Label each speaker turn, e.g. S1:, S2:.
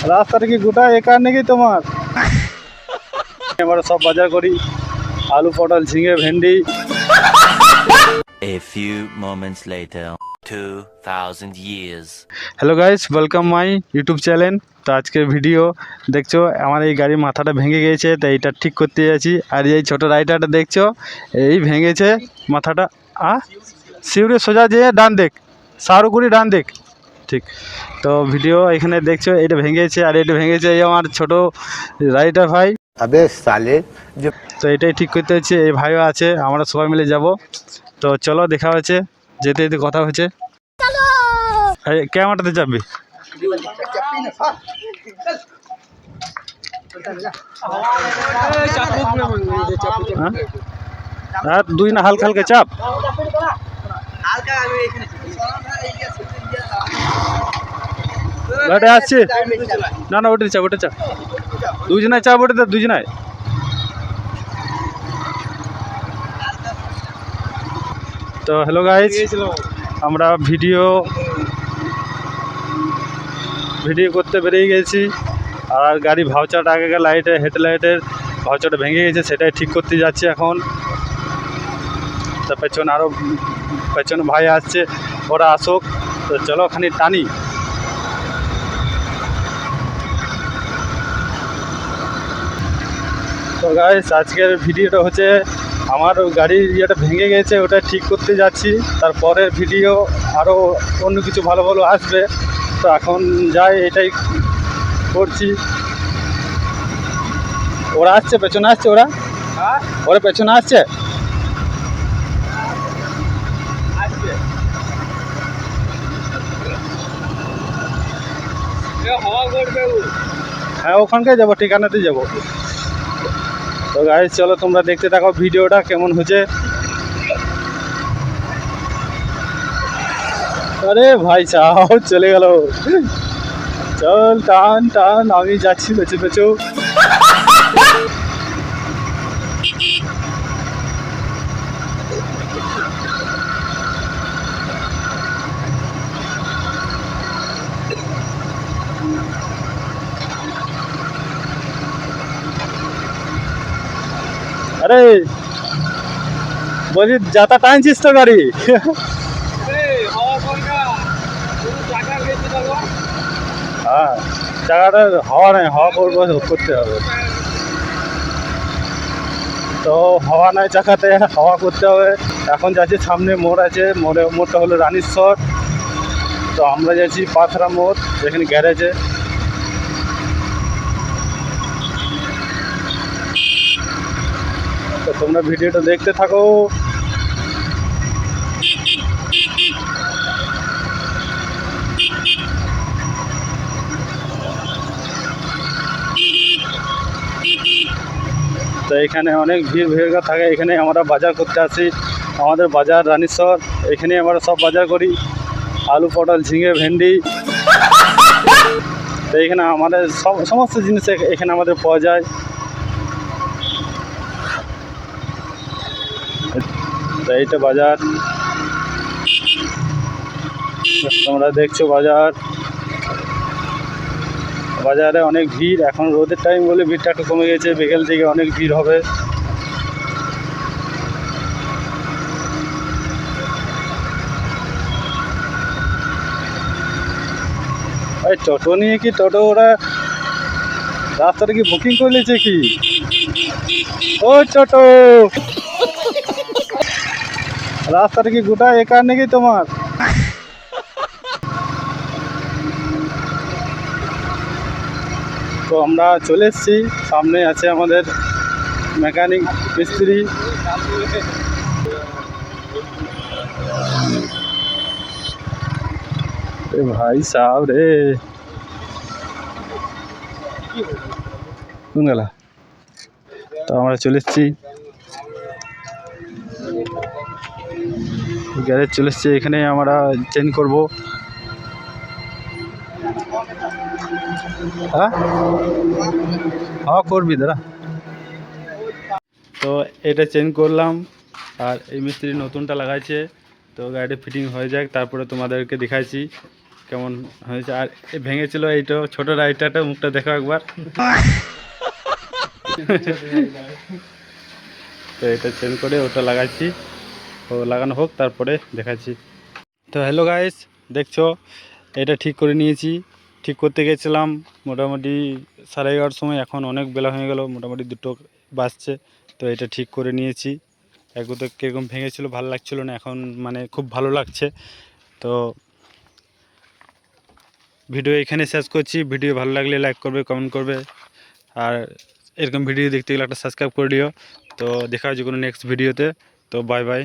S1: রাস্তাটা কি গোটা একার নাকি তোমার? আমরা সব বাজার করি, আলু পটল ঝিঙে ভেন্ডি।
S2: A few moments later, 2000 years.
S1: Hello guys, welcome my YouTube channel. তো আজকের ভিডিও দেখছো, আমার এই গাড়ির মাথাটা ভেঙে গিয়েছে, তাই এটা ঠিক করতে যাচ্ছি। আর এই ছোট রাইডারটা দেখছো, এই ভেঙেছে মাথাটা। শিউরে সোজা যেয়ে ডান দিক, সারুগুড়ি ডান দিক, ঠিক। তো ভিডিও এখানে দেখছো, এটা ভেঙেছে আর এটা ভেঙেছে এই আমার ছোট রাইডার ভাই।
S3: अबे साले जो
S1: তো এটাই ঠিক করতে হচ্ছে, এই ভাইও আছে, আমরা সবাই মিলে যাব। তো চলো, দেখা হচ্ছে, যেতে যেতে কথা হচ্ছে। ক্যামেরাতে চাপবি। আর দুই না, হালকা হালকা চাপ। গাড়ি আসছে, না না, ওটা চাপ, ওটা চাপ, দুজনায় চাপ, ওটা দুজনায়। তো হ্যালো গাইজ, আমরা ভিডিও করতে বেরিয়ে গেছি। আর গাড়ি ভাউচারটা আগেকার লাইটে হেডলাইটের ভাউচারটা ভেঙে গেছে, সেটাই ঠিক করতে যাচ্ছি এখন। তার পেছনে আরও পেছনে ভাই আসছে, ওরা আসুক। তো চলো ওখানে টানি। তো গাইস, আজকের ভিডিওটা হচ্ছে আমার গাড়ির ইয়েটা ভেঙে গেছে, ওটা ঠিক করতে যাচ্ছি। তারপরের ভিডিও আরও অন্য কিছু ভালো ভালো আসবে। তো এখন যাই, এটাই করছি। ওরা আসছে, পেছনে আসছে, ওরা পেছনে আসছে। হ্যাঁ, ওখানকার যাবো, ঠিকানাতে যাবো। তো গাইস চলো, তোমরা দেখতে থাকো ভিডিওটা কেমন হচ্ছে। আরে ভাই সাহেব চলে গেল, চল টান টান, আমি যাচ্ছি পেছু পেছু। আরে বলছি, যাতা টানছিস তো গাড়ি? হ্যাঁ, জায়গাটা হাওয়া নেই, হাওয়া করতে হবে। তো হাওয়া নাই চাকাতে, হাওয়া করতে হবে। এখন যাচ্ছি, সামনে মোড় আছে, মোড়টা হলো রানীশ্বর। তো আমরা যাচ্ছি পাথরা মোড়, যেখানে গ্যারেজে। তো তোমরা ভিডিওটা দেখতে থাকো। তো এখানে অনেক ভিড় থাকে, এখানে আমরা বাজার করতে আসি। আমাদের বাজার রানীশ্বর, এখানে আমরা সব বাজার করি, আলু পটল ঝিঙে ভেন্ডি। তো এখানে আমাদের সমস্ত জিনিস এখানে আমাদের পাওয়া যায়। তো এইটা বাজার, তোমরা দেখছো বাজারে অনেক ভিড়। এখন রোদের টাইম বলে ভিড়টা একটু কমে গেছে, বিকেল থেকে অনেক ভিড় হবে। এই টোটো নিয়ে কি, টোটো ওরা রাস্তাটা কি বুকিং করে নিয়েছে কি? ও টোটো, রাস্তাটা কি গোটা একার নাকি তোমার? তো আমরা চলে এসেছি, সামনে আছে আমাদের মেকানিক মিস্ত্রি। ভাই সাহেব রে, কোন গেলা? তো আমরা চলে এসেছি, গ্যারেজ চলে এসেছি, এখানে আমরা চেঞ্জ করব। হ্যাঁ হ্যাঁ, করবি দাদা। তো এটা চেঞ্জ করলাম, আর এই মিস্ত্রি নতুনটা লাগাইছে। তো গাড়িটা ফিটিং হয়ে যাক, তারপরে তোমাদেরকে দেখাইছি। কেমন হয়েছে। আর ভেঙেছিল এইটাও ছোট রাইডারটা, মুখটা দেখো একবার। তো এটা চেঞ্জ করে ওটা লাগাচ্ছি, ও লাগানো হোক তারপরে দেখাচ্ছি। তো হ্যালো গাইস, দেখছো এটা ঠিক করে নিয়েছি। ঠিক করতে গেছিলাম মোটামুটি 11:30 সময়, এখন অনেক বেলা হয়ে গেল, মোটামুটি 2টো বাজছে। তো এটা ঠিক করে নিয়েছি। একটু তো কীরকম ভেঙেছিল, ভালো লাগছিল না, এখন মানে খুব ভালো লাগছে। তো ভিডিও এখানে শেষ করছি। ভিডিও ভালো লাগলে লাইক করবে, কমেন্ট করবে, আর এরকম ভিডিও দেখতে গেলে একটা সাবস্ক্রাইব করে দিও। তো দেখা হচ্ছে কোনো নেক্সট ভিডিওতে। তো বাই বাই।